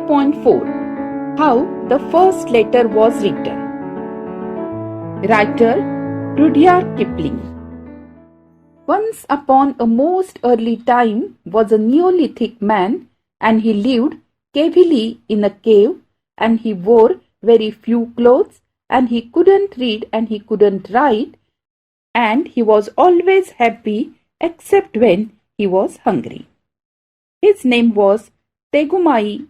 3.4 How the first letter was written. Writer Rudyard Kipling. Once upon a most early time was a Neolithic man, and he lived cavily in a cave, and he wore very few clothes, and he couldn't read and he couldn't write, and he was always happy except when he was hungry. His name was Tegumai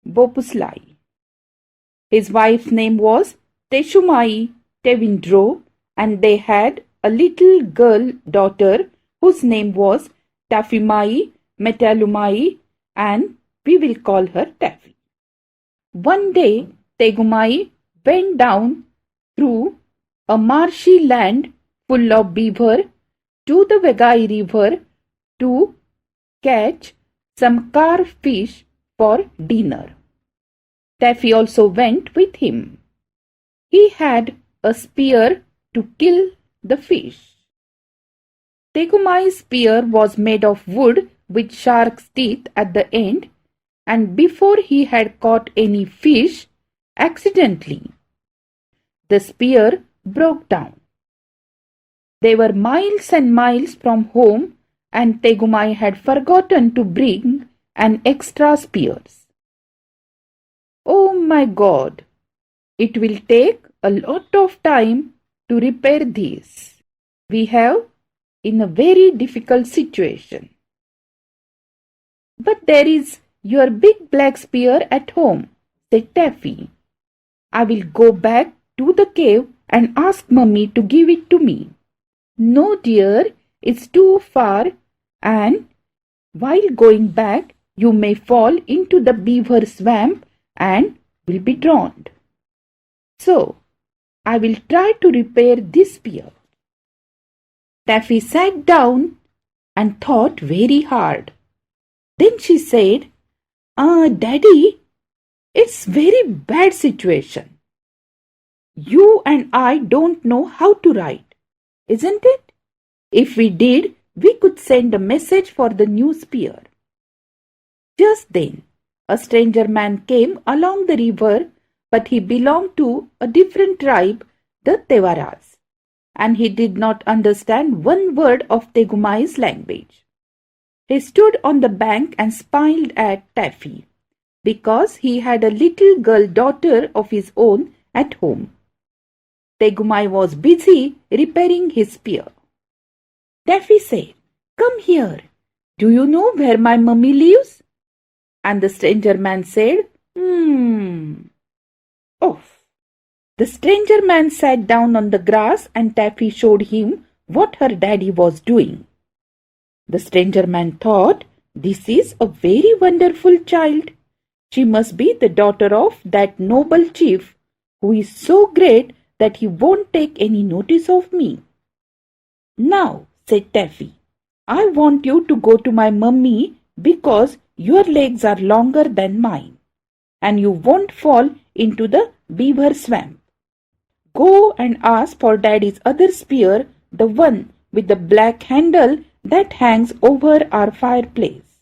Bopuslai. His wife's name was Teshumai Tevindro, and they had a little girl daughter whose name was Tafimai Metalumai, and we will call her Taffy. One day Tegumai went down through a marshy land full of beaver to the Vegai river to catch some carp fish for dinner. Taffy also went with him. He had a spear to kill the fish. Tegumai's spear was made of wood with shark's teeth at the end, and before he had caught any fish, accidentally, the spear broke down. They were miles and miles from home, and Tegumai had forgotten to bring an extra spears. Oh my God! It will take a lot of time to repair this. We have in a very difficult situation. But there is your big black spear at home, said Taffy. I will go back to the cave and ask Mummy to give it to me. No, dear, it's too far, and while going back, you may fall into the beaver swamp and will be drowned. So, I will try to repair this spear. Taffy sat down and thought very hard. Then she said, Daddy, it's very bad situation. You and I don't know how to write, isn't it? If we did, we could send a message for the new spear. Just then, a stranger man came along the river, but he belonged to a different tribe, the Tevaras, and he did not understand one word of Tegumai's language. He stood on the bank and smiled at Taffy, because he had a little girl daughter of his own at home. Tegumai was busy repairing his spear. Taffy said, Come here. Do you know where my mummy lives? And the stranger man said, Off. The stranger man sat down on the grass and Taffy showed him what her daddy was doing. The stranger man thought, This is a very wonderful child. She must be the daughter of that noble chief who is so great that he won't take any notice of me. Now, said Taffy, I want you to go to my mummy because your legs are longer than mine and you won't fall into the beaver swamp. Go and ask for Daddy's other spear, the one with the black handle that hangs over our fireplace.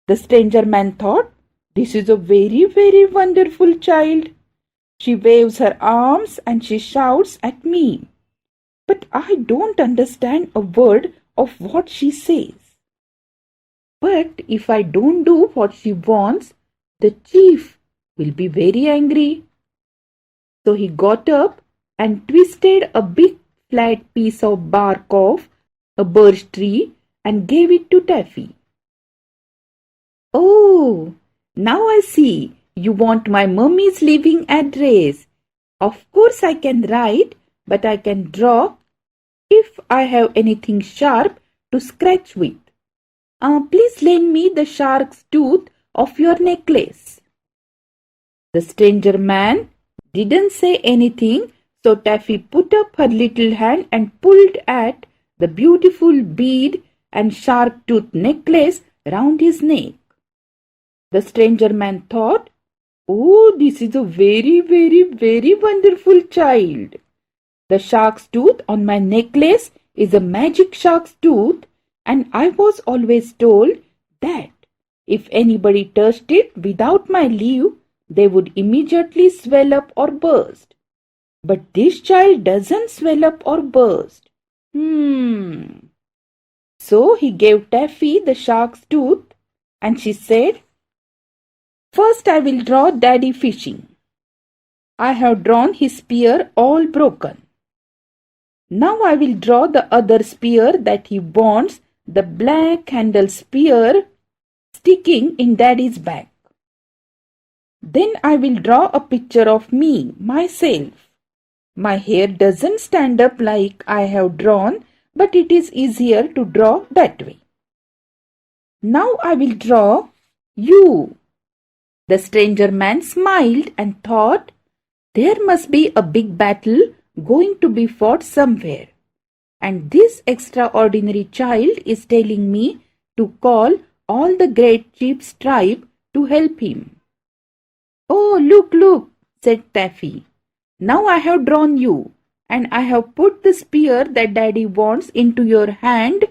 The stranger man thought, This is a very, very wonderful child. She waves her arms and she shouts at me. But I don't understand a word of what she says. But if I don't do what she wants, the chief will be very angry. So he got up and twisted a big flat piece of bark off a birch tree and gave it to Taffy. Oh, now I see you want my mummy's living address. Of course I can write, but I can draw if I have anything sharp to scratch with. Please lend me the shark's tooth of your necklace. The stranger man didn't say anything, so Taffy put up her little hand and pulled at the beautiful bead and shark tooth necklace round his neck. The stranger man thought, Oh, this is a very, very, very wonderful child. The shark's tooth on my necklace is a magic shark's tooth, and I was always told that If anybody touched it without my leave, they would immediately swell up or burst. But this child doesn't swell up or burst. So he gave Taffy the shark's tooth, and she said, "First I will draw Daddy fishing. I have drawn his spear all broken. Now I will draw the other spear that he wants, the black handled spear sticking in Daddy's back. Then I will draw a picture of me, myself. My hair doesn't stand up like I have drawn, but it is easier to draw that way. Now I will draw you." The stranger man smiled and thought, there must be a big battle going to be fought somewhere, and this extraordinary child is telling me to call all the great chief's tribe to help him. "Oh, look, look," said Taffy. "Now I have drawn you, and I have put the spear that Daddy wants into your hand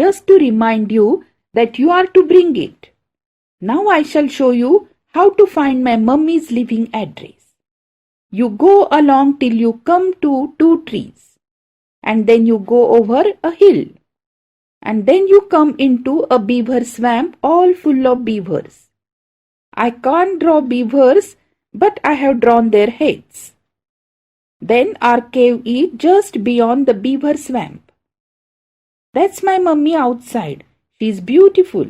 just to remind you that you are to bring it. Now I shall show you how to find my mummy's living address. You go along till you come to 2 trees, and then you go over a hill, and then you come into a beaver swamp all full of beavers. I can't draw beavers, but I have drawn their heads. Then our cave is just beyond the beaver swamp. That's my mummy outside. She is beautiful.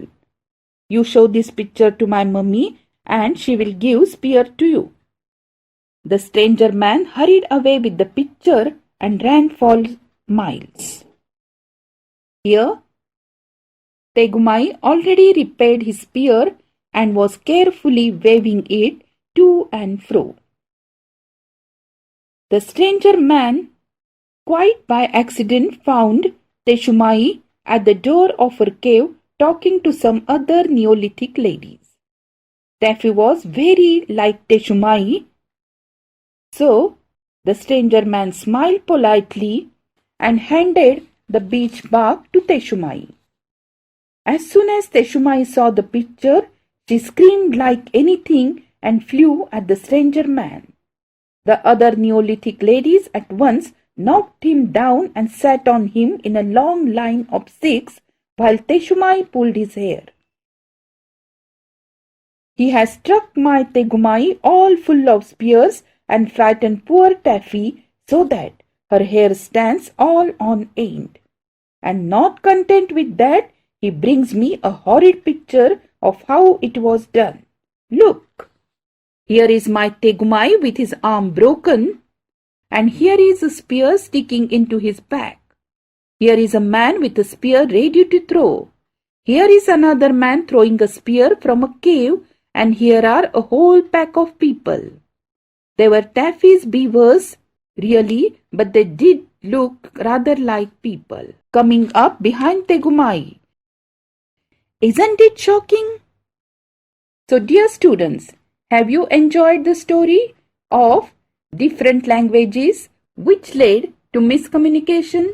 You show this picture to my mummy and she will give spear to you." The stranger man hurried away with the picture and ran for miles. Here, Tegumai already repaired his spear and was carefully waving it to and fro. The stranger man, quite by accident, found Teshumai at the door of her cave talking to some other Neolithic ladies. Taffy was very like Teshumai, so the stranger man smiled politely and handed the beech bark to Teshumai. As soon as Teshumai saw the picture, she screamed like anything and flew at the stranger man. The other Neolithic ladies at once knocked him down and sat on him in a long line of 6 while Teshumai pulled his hair. "He has struck my Tegumai all full of spears and frightened poor Taffy so that her hair stands all on end. And not content with that, he brings me a horrid picture of how it was done. Look! Here is my Tegumai with his arm broken, and here is a spear sticking into his back. Here is a man with a spear ready to throw. Here is another man throwing a spear from a cave, and here are a whole pack of people. They were Taffy's beavers, really, but they did look rather like people coming up behind Tegumai. Isn't it shocking?" So, dear students, have you enjoyed the story of different languages which led to miscommunication?